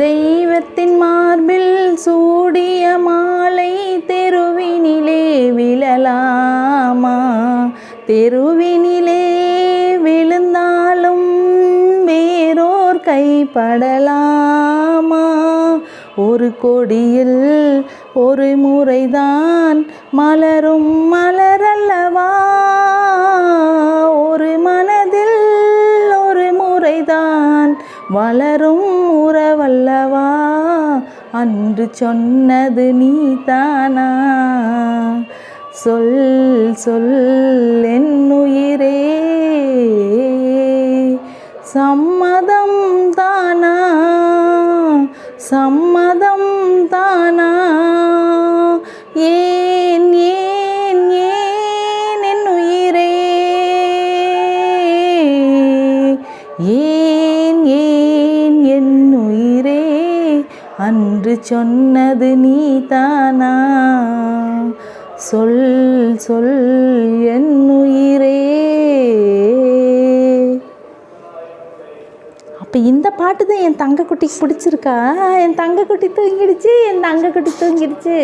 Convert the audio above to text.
தெய்வத்தின் மார்பில் சூடிய மாலை தெருவினிலே விழலாமா? தெருவினிலே விழுந்தாலும் வேறோர் கைப்படலாமா? ஒரு கொடியில் ஒரு முறைதான் மலரும் மலரல்லவா? ஒரு மனதில் ஒரு முறைதான் வளரும் உறவல்லவா? அன்று சொன்னது நீதானா? சொல் சொல் என் உயிரே, சம்மதம் தானா? சம்மதம் தானா? ஏன் ஏன் ஏன் என் உயிரே, ஏன் ஏன் என் உயிரே, அன்று சொன்னது நீதானா? சொல் சொல் என் உயிரே. அப்போ இந்த பாட்டு தான் என் தங்கக்குட்டிக்கு பிடிச்சிருக்கா? என் தங்கக்குட்டி தூங்கிடுச்சு, என் தங்கக்குட்டி தூங்கிடுச்சு.